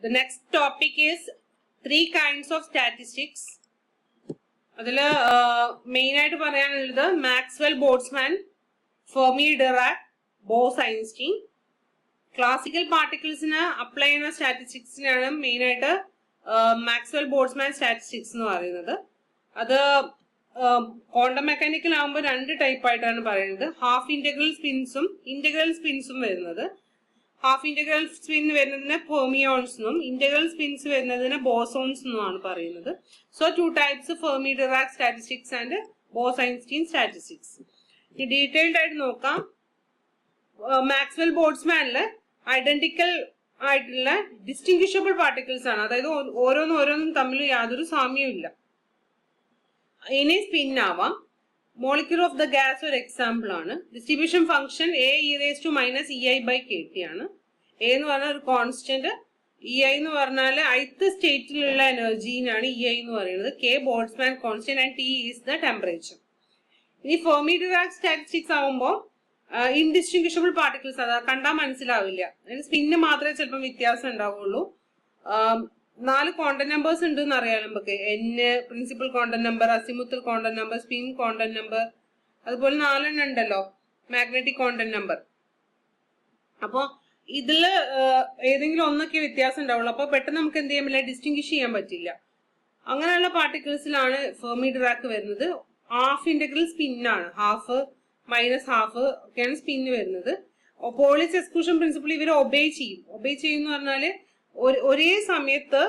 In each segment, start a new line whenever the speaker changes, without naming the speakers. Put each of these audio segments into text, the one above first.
The next topic is 3 kinds of statistics. അതിൽ main ആയിട്ട് പറയാനുള്ളത് Maxwell Boltzmann, Fermi Dirac, Bose Einstein. Classical പാർട്ടിക്കിൾസിന് apply ചെയ്യുന്ന സ്റ്റാറ്റിസ്റ്റിക്സിനാണ് മെയിൻ ആയിട്ട് മാക്സ്വെൽ ബോൾട്സ്മാൻ സ്റ്റാറ്റിസ്റ്റിക്സ് എന്ന് പറയുന്നത്. അത് ക്വാണ്ടം മെക്കാനിക്കൽ ആകുമ്പോൾ 2 ടൈപ്പ് ആയിട്ടാണ് പറയുന്നത്. ഹാഫ് ഇന്റഗ്രൽ സ്പിൻസും ഇന്റഗ്രൽ സ്പിൻസും വരുന്നത്. ഹാഫ് ഇന്റഗ്രൽ സ്പിൻ വരുന്നതിന് ഫെർമിയോൺസ് എന്നും ഇന്റഗ്രൽ സ്പിൻസ് വരുന്നതിന് ബോസോൺസ് എന്നുമാണ് പറയുന്നത്. So 2 types, Fermi Dirac statistics and Bose Einstein statistics. ഈ ഡീറ്റെയിൽഡ് ആയിട്ട് നോക്കാം. മാക്സ്വെൽ ബോൾട്സ്മാനില് ഐഡന്റിക്കൽ ആയിട്ടുള്ള ഡിസ്റ്റിങ്വിഷബിൾ പാർട്ടിക്കിൾസ് ആണ്. അതായത് ഓരോന്നും തമ്മിൽ യാതൊരു സാമ്യവും ഇല്ല. ഇനി സ്പിൻ ആവാം. മോളിക്യൂൾ ഓഫ് ദ ഗ്യാസ് ഒരു എക്സാമ്പിൾ ആണ്. ഡിസ്ട്രിബ്യൂഷൻ ഫംഗ്ഷൻ Ae⁻ei/kT ആണ്. എ എന്ന് പറഞ്ഞാൽ ഒരു കോൺസ്റ്റന്റ്, EI എന്ന് പറഞ്ഞാൽ ith സ്റ്റേറ്റിലുള്ള എനർജീനാണ് EI എന്ന് പറയുന്നത്. K Boltzmann constant and T is the temperature. ഇനി ഫെർമി ഡിറാക് സ്റ്റാറ്റിസ്റ്റിക്സ് ആവുമ്പോൾ ഇൻഡിസ്റ്റിങ്വിഷബിൾ പാർട്ടിക്കിൾസ്, അത് കണ്ടാൽ മനസ്സിലാവില്ല. അതിന് സ്പിന്ന് മാത്രമേ ചിലപ്പോൾ വ്യത്യാസം ഉണ്ടാവുള്ളൂ. 4 ക്വാണ്ടം നമ്പേഴ്സ് ഉണ്ട് എന്ന് അറിയാം നമുക്ക്. N principal quantum number, azimuthal quantum number, spin quantum number, അതുപോലെ 4 ഉണ്ടല്ലോ മാഗ്നറ്റിക് ക്വാണ്ടം നമ്പർ. അപ്പൊ ഇതില് ഏതെങ്കിലും ഒന്നൊക്കെ വ്യത്യാസം ഉണ്ടാവുള്ളൂ. അപ്പൊ പെട്ടെന്ന് നമുക്ക് എന്ത് ചെയ്യാൻ പറ്റില്ല, ഡിസ്റ്റിങ്വിഷ് ചെയ്യാൻ പറ്റില്ല. അങ്ങനെയുള്ള പാർട്ടിക്കിൾസിലാണ് ഫെർമി ഡിറാക് വരുന്നത്. ഹാഫ് ഇന്റഗ്രൽ സ്പിന്നാണ്, ഹാഫ് മൈനസ് ഹാഫ് ഒക്കെയാണ് സ്പിന്ന് വരുന്നത്. പോളിസ് എക്സ്ക്ലൂഷൻ പ്രിൻസിപ്പിൾ ഇവർ ഒബേ ചെയ്യും. ഒബേ ചെയ്യുന്ന പറഞ്ഞാല് ഒരേ സമയത്ത്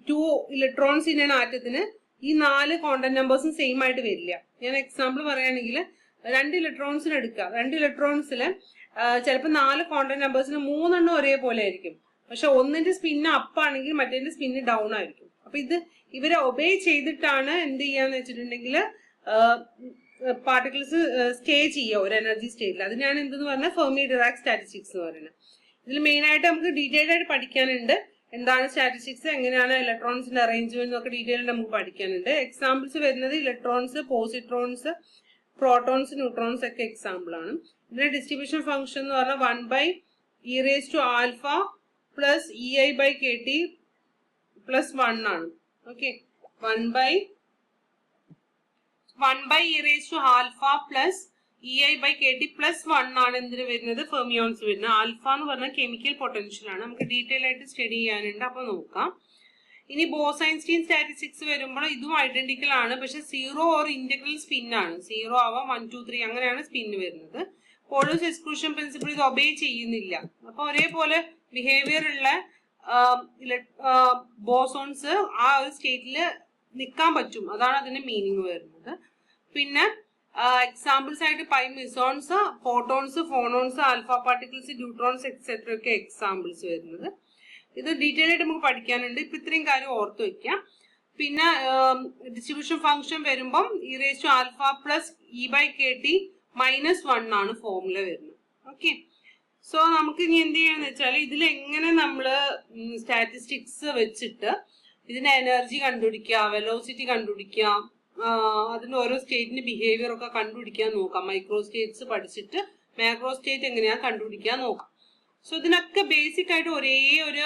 2 ഇലക്ട്രോൺസ് ഇൻ ആറ്റത്തിന് ഈ 4 ക്വാണ്ടം നമ്പേഴ്സും സെയിം ആയിട്ട് വരില്ല. ഞാൻ എക്സാമ്പിൾ പറയുകയാണെങ്കിൽ 2 ഇലക്ട്രോൺസിന് എടുക്കുക. 2 ഇലക്ട്രോൺസില് ചിലപ്പോൾ 4 ക്വാണ്ടം നമ്പേഴ്സിന് 3 എണ്ണം ഒരേപോലെ ആയിരിക്കും. പക്ഷെ ഒന്നിന്റെ സ്പിന്ന് അപ്പ് ആണെങ്കിൽ മറ്റേന്റെ സ്പിന്ന് ഡൗൺ ആയിരിക്കും. അപ്പൊ ഇവരെ ഒബേ ചെയ്തിട്ടാണ് എന്ത് ചെയ്യാന്ന് വെച്ചിട്ടുണ്ടെങ്കിൽ പാർട്ടിക്കിൾസ് സ്റ്റേ ചെയ്യുക ഒരു എനർജി സ്റ്റേറ്റിൽ. അതിനാണ് എന്തെന്ന് പറഞ്ഞാൽ ഫെർമി ഡിറാക് സ്റ്റാറ്റിസ്റ്റിക്സ് എന്ന് പറയുന്നത്. ഇതിൽ മെയിൻ ആയിട്ട് നമുക്ക് ഡീറ്റെയിൽഡ് ആയിട്ട് പഠിക്കാനുണ്ട്. എന്താണ് സ്റ്റാറ്റിസ്റ്റിക്സ്, എങ്ങനെയാണ് ഇലക്ട്രോൺസിന്റെ അറേഞ്ച്മെന്റ് ഒക്കെ ഡീറ്റെയിൽഡ് നമുക്ക് പഠിക്കാനുണ്ട്. എക്സാമ്പിൾസ് വരുന്നത് ഇലക്ട്രോൺസ്, പോസിട്രോൺസ്, പ്രോട്ടോൺസ്, ന്യൂട്രോൺസ് ഒക്കെ എക്സാമ്പിൾ ആണ്. ഇതിന്റെ ഡിസ്ട്രിബ്യൂഷൻ ഫംഗ്ഷൻ എന്ന് പറഞ്ഞാൽ 1/e⁻α + ei/kT + 1 ആണ്. ഓക്കെ, 1/e⁻α + ei/kT + 1 ആണ് എന്തിന് വരുന്നത്, ഫെർമിയോൺസ് വരുന്നത്. ആൽഫ എന്ന് പറഞ്ഞാൽ കെമിക്കൽ പൊട്ടൻഷ്യൽ ആണ്. നമുക്ക് ഡീറ്റെയിൽ ആയിട്ട് സ്റ്റഡി ചെയ്യാനുണ്ട്, അപ്പൊ നോക്കാം. ഇനി ബോസ്-ഐൻസ്റ്റീൻ സ്റ്റാറ്റിസ്റ്റിക്സ് വരുമ്പോൾ ഇതും ഐഡന്റിക്കൽ ആണ്, പക്ഷെ 0 ഓർ ഇന്റഗ്രൽ സ്പിൻ ആണ്. 0 ആവാം, 1, 2, 3 അങ്ങനെയാണ് സ്പിന്ന് വരുന്നത്. പോളിസ് എക്സ്ക്ലൂഷൻ പ്രിൻസിപ്പിൾ ഇത് ഒബേ ചെയ്യുന്നില്ല. അപ്പൊ ഒരേപോലെ ബിഹേവിയർ ഉള്ള ബോസോൺസ് ആ ഒരു സ്റ്റേറ്റിൽ നിൽക്കാൻ പറ്റും. അതാണ് അതിന്റെ മീനിങ് വരുന്നത്. പിന്നെ എക്സാമ്പിൾസ് ആയിട്ട് mesons, photons, phonons, alpha particles, neutrons et cetera ഒക്കെ എക്സാമ്പിൾസ് വരുന്നത്. ഇത് ഡീറ്റെയിൽ ആയിട്ട് നമുക്ക് പഠിക്കാനുണ്ട്. ഇപ്പൊ ഇത്രയും കാര്യം ഓർത്ത് വെക്കാം. പിന്നെ ഡിസ്ട്രിബ്യൂഷൻ ഫംഗ്ഷൻ വരുമ്പം e⁻α + e/kT - 1 ആണ് ഫോർമുല വരുന്നത്. ഓക്കെ, സോ നമുക്ക് ഇനി എന്ത് ചെയ്യാന്ന് വെച്ചാൽ ഇതിൽ എങ്ങനെ നമ്മള് സ്റ്റാറ്റിസ്റ്റിക്സ് വെച്ചിട്ട് ഇതിന്റെ എനർജി കണ്ടുപിടിക്കുക, വെലോസിറ്റി കണ്ടുപിടിക്കുക, അതിന്റെ ഓരോ സ്റ്റേറ്റിന്റെ ബിഹേവിയർ ഒക്കെ കണ്ടുപിടിക്കാൻ നോക്കാം. മൈക്രോ സ്റ്റേറ്റ്സ് പഠിച്ചിട്ട് മാക്രോ സ്റ്റേറ്റ് എങ്ങനെയാ കണ്ടുപിടിക്കാൻ നോക്കാം. സോ ഇതിനൊക്കെ ബേസിക് ആയിട്ട് ഒരേ ഒരു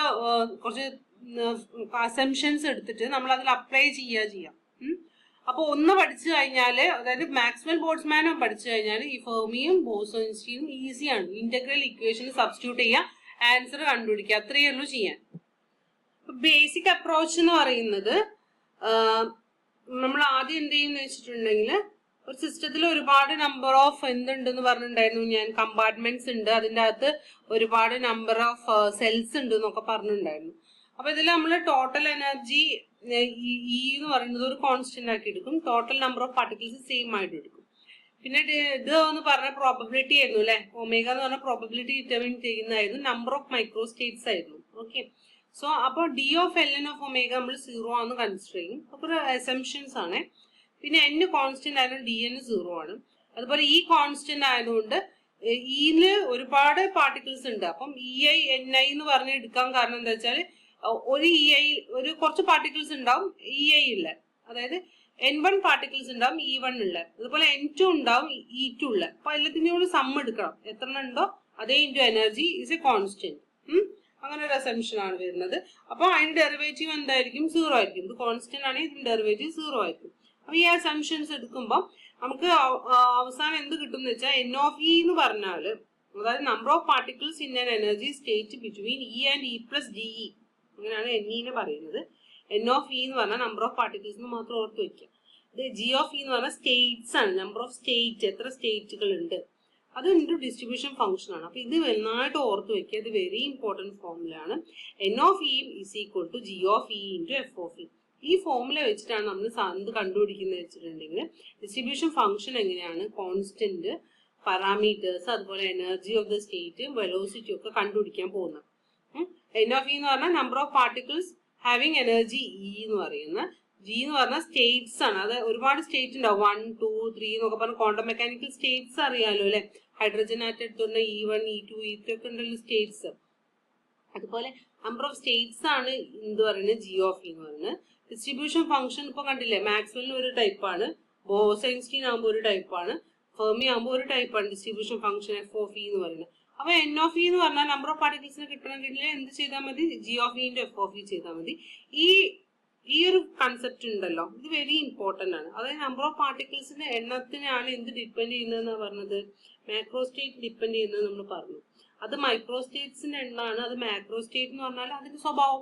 കുറച്ച് അസംഷൻസ് എടുത്തിട്ട് നമ്മൾ അതിൽ അപ്ലൈ ചെയ്യാം. അപ്പൊ ഒന്ന് പഠിച്ചു കഴിഞ്ഞാല്, അതായത് മാക്സ്വെൽ ബോൾട്സ്മാനും പഠിച്ചു കഴിഞ്ഞാൽ ഈ ഫെർമിയും ബോസ്-ഐൻസ്റ്റീനും ഈസിയാണ്. ഇന്റഗ്രൽ ഇക്വേഷൻ സബ്സ്റ്റിറ്റ്യൂട്ട് ചെയ്യുക, ആൻസർ കണ്ടുപിടിക്കുക, അത്രയേ ഉള്ളൂ ചെയ്യാൻ. ബേസിക് അപ്രോച്ച് എന്ന് പറയുന്നത് നമ്മൾ ആദ്യം എന്ത് ചെയ്യുന്ന വെച്ചിട്ടുണ്ടെങ്കിൽ, ഒരു സിസ്റ്റത്തിൽ ഒരുപാട് നമ്പർ ഓഫ് എന്തുണ്ടെന്ന് പറഞ്ഞിട്ടുണ്ടായിരുന്നു ഞാൻ, കമ്പാർട്ട്മെന്റ്സ് ഉണ്ട്, അതിൻ്റെ അകത്ത് ഒരുപാട് നമ്പർ ഓഫ് സെൽസ് ഉണ്ട് എന്നൊക്കെ പറഞ്ഞിട്ടുണ്ടായിരുന്നു. അപ്പൊ ഇതിൽ നമ്മൾ ടോട്ടൽ എനർജി E എന്ന് പറയുന്നത് ഒരു കോൺസ്റ്റന്റ് ആക്കി എടുക്കും. Total number of particles same ആയിട്ട് എടുക്കും. പിന്നെ ഇത് എന്ന് പറഞ്ഞ പ്രോബബിലിറ്റി ആയിരുന്നു അല്ലെ, ഒമേഗ എന്ന് പറഞ്ഞ പ്രോബബിലിറ്റി ഡിറ്റർമിൻ ചെയ്യുന്നതായിരുന്നു. നമ്പർ ഓഫ് മൈക്രോ സ്റ്റേറ്റ്സ് ആയിരുന്നു. ഓക്കെ, സോ അപ്പോൾ d(ln of omega) നമ്മൾ 0 ആണെന്ന് കൺസിഡർ ചെയ്യും. അപ്പൊ ഒരു അസംഷൻസ് ആണ്. പിന്നെ n കോൺസ്റ്റന്റ് ആയതുകൊണ്ട് dn 0 ആണ്. അതുപോലെ ഈ കോൺസ്റ്റന്റ് ആയതുകൊണ്ട് ഇയില് ഒരുപാട് പാർട്ടിക്കിൾസ് ഉണ്ട്. അപ്പം EI NI എന്ന് പറഞ്ഞ് എടുക്കാൻ കാരണം എന്താ വെച്ചാൽ ഒരു EI ഒരു കുറച്ച് പാർട്ടിക്കിൾസ് ഉണ്ടാവും EI ഉള്ള, അതായത് N1 പാർട്ടിക്കിൾസ് ഉണ്ടാവും E1 ഉള്ള, അതുപോലെ N2 ഉണ്ടാവും E2 ഉള്ള. അപ്പൊ എല്ലാത്തിനും കൂടി സം എടുക്കണം. എത്ര ഉണ്ടോ അതേ into energy is A constant. അങ്ങനെ ഒരു അസംഷൻ ആണ് വരുന്നത്. അപ്പൊ അതിന്റെ ഡെറിവേറ്റീവ് എന്തായിരിക്കും? 0 ആയിരിക്കും. ഇത് കോൺസ്റ്റന്റ് ആണെങ്കിൽ ഇതിന്റെ ഡെറിവേറ്റീവ് 0 ആയിരിക്കും. അപ്പൊ ഈ അസംഷൻസ് എടുക്കുമ്പോൾ നമുക്ക് അവസാനം എന്ത് കിട്ടും എന്ന് വെച്ചാൽ എൻ ഓഫ് ഇ എന്ന് പറഞ്ഞാല്, അതായത് number of particles in an energy state between E and E plus D E, അങ്ങനെയാണ് എൻ പറയുന്നത്. എൻ ഓഫ് ഇ എന്ന് പറഞ്ഞാൽ നമ്പർ ഓഫ് പാർട്ടിക്കിൾസ് എന്ന് മാത്രം ഓർത്ത് വെക്കുക. ഇത് ജി ഓഫ് ഇ എന്ന് പറഞ്ഞാൽ സ്റ്റേറ്റ്സ് ആണ്, നമ്പർ ഓഫ് സ്റ്റേറ്റ്, എത്ര സ്റ്റേറ്റുകൾ ഉണ്ട്, അത് ഇൻറ്റു ഡിസ്ട്രിബ്യൂഷൻ ഫംഗ്ഷൻ ആണ്. അപ്പൊ ഇത് നന്നായിട്ട് ഓർത്ത് വെക്കുക. ഇത് വെരി ഇമ്പോർട്ടന്റ് ഫോർമുലയാണ്. N of E is equal to G of E into F of E. ഈ ഫോർമുല വെച്ചിട്ടാണ് നമ്മൾ എന്ത് കണ്ടുപിടിക്കുന്നത് വെച്ചിട്ടുണ്ടെങ്കിൽ ഡിസ്ട്രിബ്യൂഷൻ ഫംഗ്ഷൻ എങ്ങനെയാണ്, കോൺസ്റ്റന്റ്, പാരാമീറ്റേഴ്സ്, അതുപോലെ energy of the state, velocity ഒക്കെ കണ്ടുപിടിക്കാൻ പോകുന്നത്. എൻ ഓഫ് ഇ എന്ന് പറഞ്ഞാൽ number of particles having energy E എന്ന് പറയുന്ന, ജി എന്ന് പറഞ്ഞാൽ സ്റ്റേറ്റ്സ് ആണ്. അത് ഒരുപാട് സ്റ്റേറ്റ് ഉണ്ടാവും, 1, 2, 3 എന്നൊക്കെ പറഞ്ഞ ക്വാണ്ടം മെക്കാനിക്കൽ സ്റ്റേറ്റ്സ് അറിയാലോ അല്ലെ. ഹൈഡ്രജൻ ആറ്റം എടുത്തുകൊണ്ട് E1, E2, E3 ഒക്കെ ഉണ്ടല്ലോ സ്റ്റേറ്റ്സ്. അതുപോലെ നമ്പർ ഓഫ് സ്റ്റേറ്റ്സ് ആണ് എന്ത് പറയുന്നത്, ജി ഓഫ് ഇ എന്ന് പറയുന്നത്. ഡിസ്ട്രിബ്യൂഷൻ ഫംഗ്ഷൻ ഇപ്പൊ കണ്ടില്ലേ, മാക്സ്വെല്ലിന് ഒരു ടൈപ്പാണ്, ബോസ്-ഐൻസ്റ്റീൻ ആകുമ്പോൾ ഒരു ടൈപ്പാണ്, ഫെർമി ആകുമ്പോൾ ഒരു ടൈപ്പാണ് distribution function F of E എന്ന് പറയുന്നത്. അപ്പൊ എൻ ഓഫ് ഇ എന്ന് പറഞ്ഞാൽ നമ്പർ ഓഫ് പാർട്ടിക്കിൾസിനെ കിട്ടണമെങ്കിൽ എന്ത് ചെയ്താൽ മതി, G of E into F of E ചെയ്താൽ മതി. ഈ ഒരു കൺസെപ്റ്റ് ഉണ്ടല്ലോ, ഇത് വെരി ഇമ്പോർട്ടന്റ് ആണ്. അതായത് നമ്പർ ഓഫ് പാർട്ടിക്കിൾസിന്റെ എണ്ണത്തിനാണ് എന്ത് ഡിപ്പെൻഡ് ചെയ്യുന്നതെന്ന് പറഞ്ഞത്, മാക്രോസ്റ്റേറ്റ് ഡിപ്പെൻഡ് ചെയ്യുന്നത് നമ്മൾ പറഞ്ഞു. അത് മൈക്രോസ്റ്റേറ്റ്സിന്റെ എണ്ണമാണ്. അത് മാക്രോസ്റ്റേറ്റ് എന്ന് പറഞ്ഞാൽ അതിന്റെ സ്വഭാവം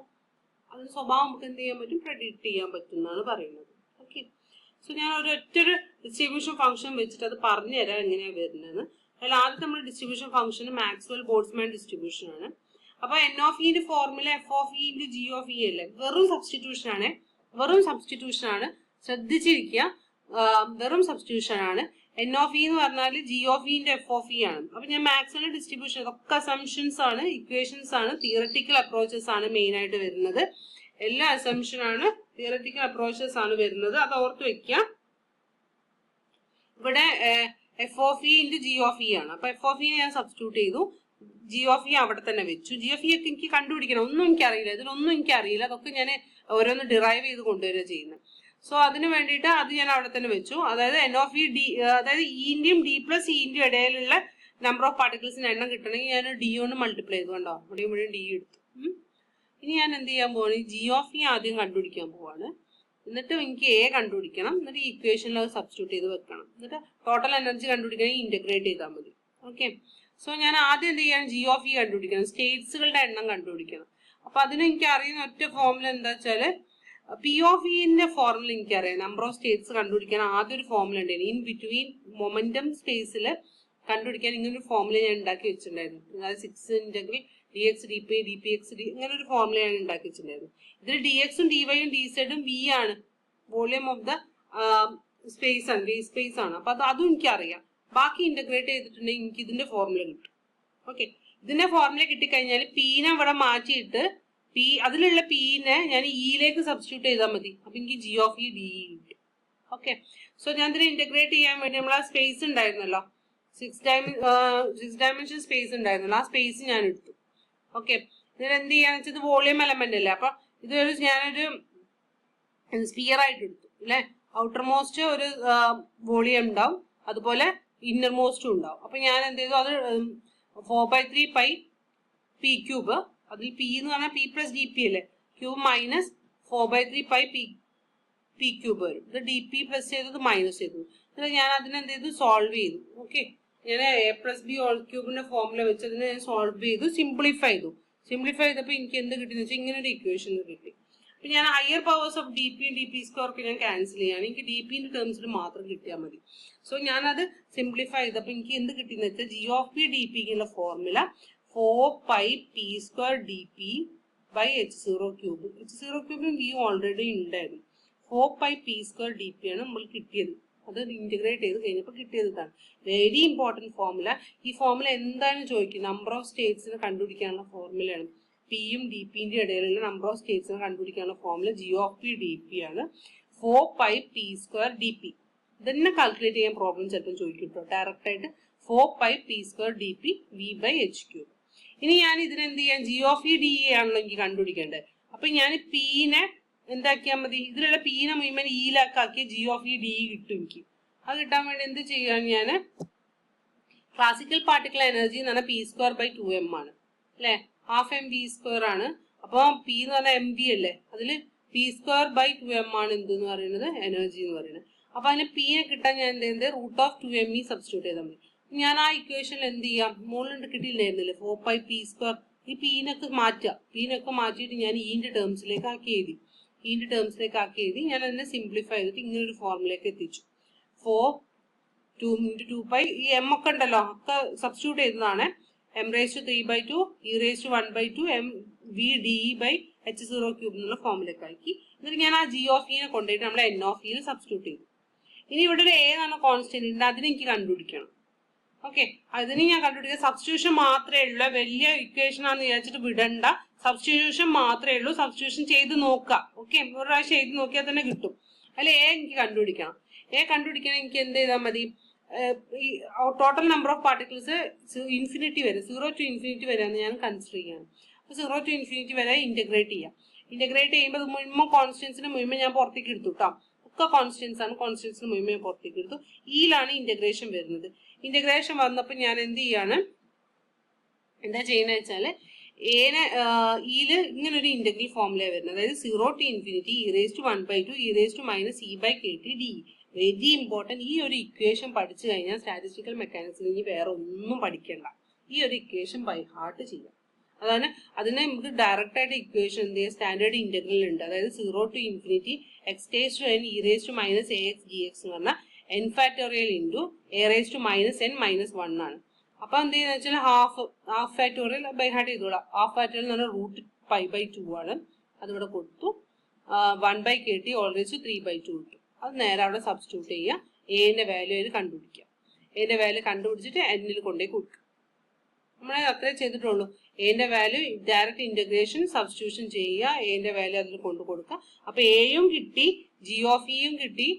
നമുക്ക് എന്ത് ചെയ്യാൻ പറ്റും, പ്രെഡിക്റ്റ് ചെയ്യാൻ പറ്റും എന്നാണ് പറയുന്നത്. ഓക്കെ, സോ ഞാൻ ഒരൊറ്റൊരു ഡിസ്ട്രിബ്യൂഷൻ ഫംഗ്ഷൻ വെച്ചിട്ട് അത് പറഞ്ഞു തരാം എങ്ങനെയാ വരുന്നതെന്ന്. അതിൽ ആദ്യം നമ്മൾ distribution function Maxwell Boltzmann distribution ആണ്. അപ്പൊ എൻ ഓഫ് ഇന്റെ formula F of E into G of E അല്ലേ, വെറും സബ്സ്റ്റിറ്റ്യൂഷൻ ആണ്. ശ്രദ്ധിച്ചിരിക്കുക, വെറും സബ്സ്റ്റിറ്റ്യൂഷൻ ആണ്. എൻ ഓഫ് ഇ എന്ന് പറഞ്ഞാൽ G of E into F of E ആണ്. അപ്പൊ ഞാൻ മാക്സ്വെൽ ഡിസ്ട്രിബ്യൂഷൻ ഒക്കെ അസംഷൻസ് ആണ്, ഇക്വേഷൻസ് ആണ്, തിയററ്റിക്കൽ അപ്രോച്ചസ് ആണ് മെയിൻ ആയിട്ട് വരുന്നത്. എല്ലാ അസംഷൻ ആണ്, തിയററ്റിക്കൽ അപ്രോച്ചസ് ആണ് വരുന്നത്. അത് ഓർത്ത് വെക്കുക. ഇവിടെ F of E into G of E ആണ്. അപ്പൊ എഫ് ഓഫ് ഇ ഞാൻ സബ്സ്റ്റിറ്റ്യൂട്ട് ചെയ്തു, ജി ഓഫ് ഇ അവിടെ തന്നെ വെച്ചു. ജി ഓഫ് ഇ ഒക്കെ എനിക്ക് കണ്ടുപിടിക്കണം, ഒന്നും എനിക്കറിയില്ല, ഇതിലൊന്നും എനിക്കറിയില്ല, അതൊക്കെ ഞാൻ ഓരോന്ന് ഡിറൈവ് ചെയ്ത് കൊണ്ടുവരിക ചെയ്യുന്നത്. സോ അതിന് വേണ്ടിയിട്ട് അത് ഞാൻ അവിടെ തന്നെ വെച്ചു. അതായത് എൻ ഓഫ് ഇ ഡി, അതായത് ഇന്റെയും ഡി പ്ലസ് ഇന്റെയും ഇടയിലുള്ള നമ്പർ ഓഫ് പാർട്ടിക്കിൾസിന്റെ എണ്ണം കിട്ടണമെങ്കിൽ ഞാൻ ഡി കൊണ്ട് മൾട്ടിപ്ലൈ ചെയ്തു, കണ്ടോ, ഇവിടെയും ഡി എടുത്തു. ഇനി ഞാൻ എന്ത് ചെയ്യാൻ പോവാണ്, ജി ഓഫ് ഇ ആദ്യം കണ്ടുപിടിക്കാൻ പോവാണ്. എന്നിട്ട് എനിക്ക് എ കണ്ടുപിടിക്കണം, എന്നിട്ട് ഈ ഇക്വേഷനിൽ അത് സബ്സ്റ്റിറ്റ്യൂട്ട് ചെയ്ത് വെക്കണം. എന്നിട്ട് ടോട്ടൽ എനർജി കണ്ടുപിടിക്കണമെങ്കിൽ ഇന്റഗ്രേറ്റ് ചെയ്താൽ മതി. ഓക്കെ, സോ ഞാൻ ആദ്യം എന്ത് ചെയ്യണം, ജി ഓഫ് ഇ കണ്ടുപിടിക്കണം, സ്റ്റേറ്റ്സുകളുടെ എണ്ണം കണ്ടുപിടിക്കണം. അപ്പൊ അതിന് എനിക്ക് അറിയുന്ന ഒറ്റ ഫോർമുല എന്താ വെച്ചാല്, പി ഓഫ് ഇന്റെ ഫോർമുല എനിക്കറിയാം. നമ്പർ ഓഫ് സ്റ്റേറ്റ്സ് കണ്ടുപിടിക്കാൻ ആദ്യം ഒരു ഫോർമുല ഉണ്ടായിരുന്നു, ഇൻ ബിറ്റ്വീൻ മൊമെന്റം സ്പേസിൽ കണ്ടുപിടിക്കാൻ ഇങ്ങനൊരു ഫോർമുല ഞാൻ ഉണ്ടാക്കി വെച്ചിട്ടുണ്ടായിരുന്നു. അതായത് 6 integral D X D P D P X D, ഇങ്ങനെ ഒരു ഫോർമുല ഞാൻ ഉണ്ടാക്കി വെച്ചിട്ടുണ്ടായിരുന്നു. ഇതിൽ ഡി എക്സും ഡി വൈയും ഡി സെഡും വി ആണ്, വോളിയം ഓഫ് ദ സ്പേസ് ആണ്, വേസ്റ്റ് സ്പേസ് ആണ്. അപ്പൊ അതും എനിക്കറിയാം. ബാക്കി ഇന്റഗ്രേറ്റ് ചെയ്തിട്ടുണ്ടെങ്കിൽ എനിക്ക് ഇതിന്റെ ഫോർമുല കിട്ടും. ഓക്കെ, ഇതിന്റെ ഫോർമുല കിട്ടിക്കഴിഞ്ഞാൽ പീനെ ഇവിടെ മാറ്റിയിട്ട് അതിലുള്ള പീനെ ഞാൻ ഇയിലേക്ക് സബ്സ്റ്റിറ്റ്യൂട്ട് ചെയ്താൽ മതി. അപ്പൊ എനിക്ക് ജി ഓഫ് ഇ ഡി കിട്ടും. ഓക്കെ, സോ ഞാൻ ഇതിനെ ഇന്റഗ്രേറ്റ് ചെയ്യാൻ വേണ്ടി നമ്മൾ ആ സ്പേസ് ഉണ്ടായിരുന്നല്ലോ, 6 ഡയമെൻഷൻ സ്പേസ് ഉണ്ടായിരുന്നല്ലോ, ആ സ്പേസ് ഞാൻ എടുത്തു. ഓക്കെ, ഇതിൽ എന്ത് ചെയ്യാന്ന് വെച്ചാൽ ഇത് വോളിയം എലമെന്റ് അല്ലേ, അപ്പൊ ഞാനൊരു സ്പിയർ ആയിട്ട് എടുത്തു അല്ലെ. ഔട്ടർ മോസ്റ്റ് ഒരു വോളിയം ഉണ്ടാവും, അതുപോലെ ഇന്നർ മോസ്റ്റും ഉണ്ടാവും. അപ്പൊ ഞാൻ എന്ത് ചെയ്തു, അത് 4/3 പൈ പി ക്യൂബ്, അതിൽ പി എന്ന് പറഞ്ഞാൽ പി പ്ലസ് ഡി പി അല്ലേ, cube minus 4/3 pi P cube വരും. ഇത് ഡി പി പ്ലസ് ചെയ്തത് മൈനസ് ചെയ്തു. എന്നിട്ട് ഞാൻ അതിനെന്ത് ചെയ്തു, സോൾവ് ചെയ്തു. ഓക്കെ, ഞാൻ എ പ്ലസ് ബി ഹോൾ ക്യൂബിന്റെ ഫോർമുല വെച്ച് അതിനെ ഞാൻ സോൾവ് ചെയ്തു, സിംപ്ലിഫൈ ചെയ്തപ്പോൾ എനിക്ക് എന്ത് കിട്ടിയെന്ന് വെച്ചാൽ ഇങ്ങനെ ഒരു ഇക്വേഷൻ കിട്ടി. അപ്പൊ ഞാൻ higher powers of D P D P സ്ക്വയർക്ക് ഞാൻ ക്യാൻസൽ ചെയ്യാണ്, എനിക്ക് ഡി പിന്റെ ടേംസിൽ മാത്രം കിട്ടിയാൽ മതി. സോ ഞാനത് സിംപ്ലിഫൈ ചെയ്തപ്പോൾ എനിക്ക് എന്ത് കിട്ടിയെന്ന് വെച്ചാൽ ജി ഓഫ് പി ഡി പിക്കുള്ള formula 4πp² dp by h0 cube. h0 ക്യൂബിന് വി ഓൾറെഡി ഉണ്ടായിരുന്നു. 4πp² dp ആണ് നമ്മൾ കിട്ടിയത്. അത് ഇന്റഗ്രേറ്റ് ചെയ്ത് കഴിഞ്ഞപ്പോൾ കിട്ടിയതാണ്. Very important formula. ഈ ഫോർമുല എന്താണ് ചോദിക്കുന്നത്, നമ്പർ ഓഫ് സ്റ്റേറ്റ്സിനെ കണ്ടുപിടിക്കാനുള്ള ഫോർമുലയാണ്. പിയും ഡി പിന്റെ ഇടയിലുള്ള നമ്പർ ഓഫ് സ്റ്റേറ്റ്സിനെ കണ്ടുപിടിക്കാനുള്ള formula G of P D P ആണ്. 4πp² dp. ഇതന്നെ കാൽക്കുലേറ്റ് ചെയ്യാൻ പ്രോബ്ലം ചിലപ്പോൾ ചോദിക്കും കേട്ടോ, ഡയറക്റ്റ് ആയിട്ട് 4πp² dp v/h³. ഇനി ഞാൻ ഇതിനെന്ത് ചെയ്യാൻ, G of E D A ആണല്ലോ എനിക്ക് കണ്ടുപിടിക്കേണ്ടത്. അപ്പൊ ഞാൻ പീനെ എന്താക്കിയാൽ മതി, ഇതിലുള്ള പീനെ മുഴുവൻ ഇയിലാക്കി ജി ഓഫ് ഇ ഡി കിട്ടും എനിക്ക്. അത് കിട്ടാൻ വേണ്ടി എന്ത് ചെയ്യാൻ, ഞാൻ ക്ലാസിക്കൽ പാർട്ടിക്കൽ എനർജി എന്ന് പറഞ്ഞാൽ p² /2m ആണ് അല്ലെ. ഹാഫ് എം വി സ്ക്വയർ ആണ്. അപ്പോൾ പി എന്ന് പറഞ്ഞാൽ എം വി അല്ലേ, അതിൽ പി സ്ക്വയർ ബൈ 2m ആണ് എന്തെന്ന് പറയുന്നത് എനർജി എന്ന് പറയുന്നത്. അപ്പൊ അതിന് പിയെ കിട്ടാൻ ഞാൻ എന്ത് ചെയ്യുന്നത് റൂട്ട് ഓഫ് 2me സബ്സ്റ്റിറ്റ്യൂട്ട് ചെയ്താൽ മതി. ഞാൻ ആ ഇക്വേഷനിൽ എന്ത് ചെയ്യാം, മുകളിൽ കിട്ടിയില്ലായിരുന്നില്ലേ 4πp², ഈ പീനൊക്കെ മാറ്റുക, പീനൊക്കെ മാറ്റിയിട്ട് ഞാൻ ഈന്റെ ടേംസിലേക്ക് ആക്കി എഴുതി, ഞാൻ അതിനെ സിംപ്ലിഫൈ ചെയ്തിട്ട് ഇങ്ങനെ ഒരു ഫോർമുലയിലേക്ക് എത്തിച്ചു. 4 2 2π, ഈ എം ഒക്കെ ഉണ്ടല്ലോ ഒക്കെ സബ്സ്റ്റിറ്റ്യൂട്ട് ചെയ്തതാണ്. m⁻³ e⁻1/2 mvde/h⁻³ എന്നുള്ള ഫോമിലേക്ക് ആക്കി. എന്നിട്ട് ഞാൻ ആ g of e കൊണ്ടുപോയിട്ട് നമ്മൾ n of e സബ്സ്റ്റിറ്റ്യൂട്ട് ചെയ്തു. ഇനി ഇവിടെ ഒരു a എന്നാണ് കോൺസ്റ്റന്റ് ഉണ്ട്, അതിന് എനിക്ക് കണ്ടുപിടിക്കണം. ഓക്കെ, അതിന് ഞാൻ കണ്ടുപിടിക്കുക സബ്സ്റ്റിറ്റ്യൂഷൻ മാത്രമേ ഉള്ളൂ, വലിയ ഇക്വേഷൻ ആണെന്ന് വിചാരിച്ചിട്ട് വിടണ്ട, സബ്സ്റ്റിറ്റ്യൂഷൻ മാത്രമേ ഉള്ളൂ, സബ്സ്റ്റിറ്റ്യൂഷൻ ചെയ്ത് നോക്കുക. ഓക്കെ, ഒരു പ്രാവശ്യം ചെയ്ത് നോക്കിയാൽ തന്നെ കിട്ടും. അതിൽ എ എനിക്ക് കണ്ടുപിടിക്കണം. എനിക്ക് എന്ത് ചെയ്താൽ മതി, ഈ total number of particles infinity വരെ 0 to ∞ വരെയാണ് ഞാൻ കൺസിഡർ ചെയ്യാണ്. അപ്പോൾ 0 to ∞ വരെ ഇന്റഗ്രേറ്റ് ചെയ്യാം. ഇന്റഗ്രേറ്റ് ചെയ്യുമ്പോൾ മുഴുവൻ കോൺസ്റ്റൻസിന് മുഴുവൻ ഞാൻ പുറത്തേക്ക് എടുത്തു കേട്ടോ, ഒക്കെ കോൺസ്റ്റൻസ് ആണ്, കോൺസ്റ്റൻസിന് മുഴുവൻ ഞാൻ പുറത്തേക്ക് എടുത്തു. ഈയിലാണ് ഇന്റഗ്രേഷൻ വരുന്നത്. ഇന്റഗ്രേഷൻ വന്നപ്പോൾ ഞാൻ എന്ത് ചെയ്യാണ്, എന്താ ചെയ്യുന്നത് വെച്ചാല് ഏനെ ഈല് ഇങ്ങനെ ഒരു ഇന്റഗ്രൽ ഫോമുല വരുന്നത്, അതായത് 0 to ∞ e⁻1/2 e⁻e/kT dE. Very important. ഈ ഒരു ഇക്വേഷൻ പഠിച്ചു കഴിഞ്ഞാൽ സ്റ്റാറ്റിസ്റ്റിക്കൽ മെക്കാനിക്സിൽ ഇനി വേറെ ഒന്നും പഠിക്കണ്ട, ഈ ഒരു ഇക്വേഷൻ ബൈ ഹാർട്ട് ചെയ്യാം. അതാണ് അതിനെ നമുക്ക് ഡയറക്റ്റ് ആയിട്ട് ഇക്വേഷൻ എന്ത് ചെയ്യുക, സ്റ്റാൻഡേർഡ് ഇന്റഗ്രൽ ഉണ്ട്, അതായത് 0 to ∞ x⁻n e⁻ax dx എന്ന് പറഞ്ഞാൽ n ഫാക്ടോറിയൽ ഇൻറ്റു a⁻n−1 ആണ്. അപ്പൊ എന്ത് ചെയ്യുന്ന വെച്ചാൽ ഹാഫ് ഫാക്ടോറിയൽ ബൈ ഹാർട്ട് ചെയ്തോളാം. ഹാഫ് ഫാക്ടോറിയൽ എന്ന് പറഞ്ഞാൽ √π/2 ആണ്, അതിവിടെ കൊടുത്തു. 1/kT ⁻³ കിട്ടും. അത് നേരെ അവിടെ സബ്സ്റ്റിറ്റ്യൂട്ട് ചെയ്യുക, എന്റെ വാല്യൂ അതിൽ കണ്ടുപിടിക്കുക. എന്റെ വാല്യൂ കണ്ടുപിടിച്ചിട്ട് എന്നിൽ കൊണ്ടുപോയി കൊടുക്കുക. നമ്മളെ അത്രേ ചെയ്തിട്ടുള്ളൂ. എന്റെ വാല്യൂ ഡയറക്റ്റ് ഇന്റഗ്രേഷൻ സബ്സ്റ്റിറ്റ്യൂഷൻ ചെയ്യുക, എന്റെ വാല്യൂ അതിൽ കൊണ്ടു കൊടുക്കുക. അപ്പൊ എയും കിട്ടി, g of eയും കിട്ടി,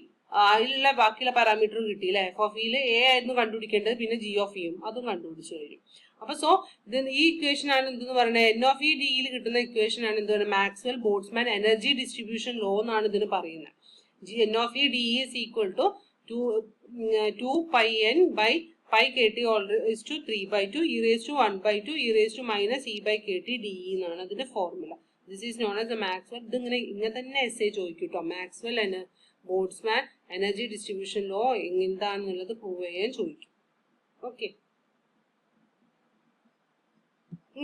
അതിലുള്ള ബാക്കിയുള്ള പാരാമീറ്ററും കിട്ടി അല്ലെ. f of eയിൽ a ആയിരുന്നു കണ്ടുപിടിക്കേണ്ടത്, പിന്നെ g of eയും അതും കണ്ടുപിടിച്ചു കഴിഞ്ഞു. അപ്പൊ സോ ഇത് ഈ ഇക്വേഷൻ ആണ് എന്തെന്ന് പറയുന്നത്, n of e dയിൽ കിട്ടുന്ന ഇക്വേഷൻ ആണ് എന്ത് പറയുന്നത്, Maxwell Boltzmann energy distribution law എന്നാണ് ഇതിന് പറയുന്നത്. n of e dE is equal to 2πn/πkT ⁻3/2 e⁻1/2 e⁻e/kT dE എന്നാണ് അതിന്റെ formula. This is known as the Maxwell. ഇതിങ്ങനെ തന്നെ എസ്സേ ചോദിക്കും കേട്ടോ, Maxwell Boltzmann energy distribution law എന്താണെന്നുള്ളത് പ്രൂവ് ചെയ്യാൻ ചോദിക്കും. ഓക്കെ,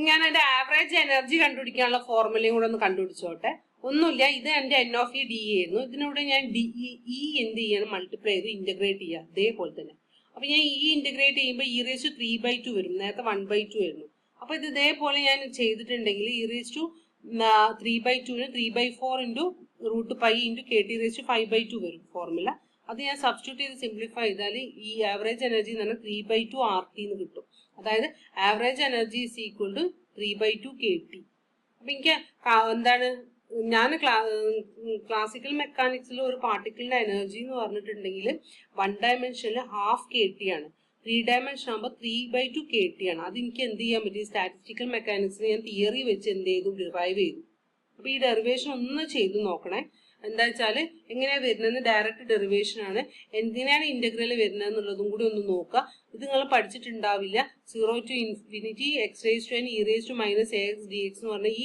ഞാൻ എന്റെ ആവറേജ് എനർജി കണ്ടുപിടിക്കാനുള്ള ഫോർമുലയും കൂടെ ഒന്ന് കണ്ടുപിടിച്ചോട്ടെ. ഒന്നുമില്ല, ഇത് എന്റെ n of e dE ആയിരുന്നു, ഇതിനൂടെ ഞാൻ e എന്ത് ചെയ്യണം, മൾട്ടിപ്ലൈ ചെയ്ത് ഇന്റഗ്രേറ്റ് ചെയ്യുക അതേപോലെ തന്നെ. അപ്പൊ ഞാൻ ഈ ഇന്റഗ്രേറ്റ് ചെയ്യുമ്പോൾ e⁻3/2 വരും, നേരത്തെ 1/2 ആയിരുന്നു. അപ്പൊ ഇത് ഇതേപോലെ ഞാൻ ചെയ്തിട്ടുണ്ടെങ്കിൽ e⁻3/2 3/4 × √π × kT⁵5/2 വരും ഫോർമുല. അത് ഞാൻ സബ്സ്റ്റിറ്റ്യൂട്ട് ചെയ്ത് സിംപ്ലിഫൈ ചെയ്താൽ ഈ ആവറേജ് എനർജി എന്ന് പറഞ്ഞാൽ 3/2 RT എന്ന് കിട്ടും. അതായത് average energy is equal to 3/2 kT. അപ്പൊ എനിക്ക് എന്താണ്, ഞാൻ ക്ലാസിക്കൽ മെക്കാനിക്സിൽ ഒരു പാർട്ടിക്കിളിന്റെ എനർജി എന്ന് പറഞ്ഞിട്ടുണ്ടെങ്കിൽ 1 ഡയമെൻഷനിൽ ½ kT ആണ്, 3 ഡയമെൻഷൻ ആകുമ്പോൾ 3/2 kT ആണ്. അത് എനിക്ക് എന്ത് ചെയ്യാൻ പറ്റും, സ്റ്റാറ്റിസ്റ്റിക്കൽ മെക്കാനിക്സിൽ ഞാൻ തിയറി വെച്ച് എന്ത് ചെയ്തു, ഡിറൈവ് ചെയ്തു. അപ്പൊ ഈ ഡെറിവേഷൻ ഒന്ന് ചെയ്തു നോക്കണേ. എന്താ വെച്ചാൽ എങ്ങനെയാ വരുന്നതെന്ന് ഡയറക്റ്റ് ഡെറിവേഷൻ ആണ്, എന്തിനാണ് ഇന്റഗ്രൽ വരുന്നത് എന്നുള്ളതും കൂടി ഒന്ന് നോക്കുക. ഇത് നിങ്ങൾ പഠിച്ചിട്ടുണ്ടാവില്ല. 0 to ∞ x⁻n e⁻−ax dx എന്ന് പറഞ്ഞാൽ ഈ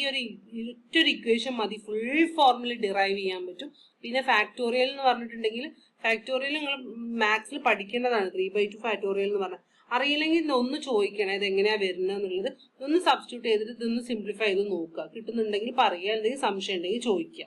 ഒരു ഇക്വേഷൻ മതി ഫുൾ ഫോർമുല ഡിറൈവ് ചെയ്യാൻ പറ്റും. പിന്നെ ഫാക്ടോറിയൽ എന്ന് പറഞ്ഞിട്ടുണ്ടെങ്കിൽ ഫാക്ടോറിയൽ നിങ്ങൾ മാത്സിൽ പഠിക്കേണ്ടതാണ്. 3/2 ഫാക്ടോറിയൽ എന്ന് പറഞ്ഞാൽ അറിയില്ലെങ്കിൽ ഒന്ന് ചോദിക്കണം ഇത് എങ്ങനെയാ വരുന്നത് എന്നുള്ളത്. ഇതൊന്ന് സബ്സ്റ്റിറ്റ്യൂട്ട് ചെയ്തിട്ട് ഇതൊന്ന് സിംപ്ലിഫൈ ചെയ്ത് നോക്കുക, കിട്ടുന്നുണ്ടെങ്കിൽ പറയുക, എന്തെങ്കിലും സംശയം ഉണ്ടെങ്കിൽ ചോദിക്കുക.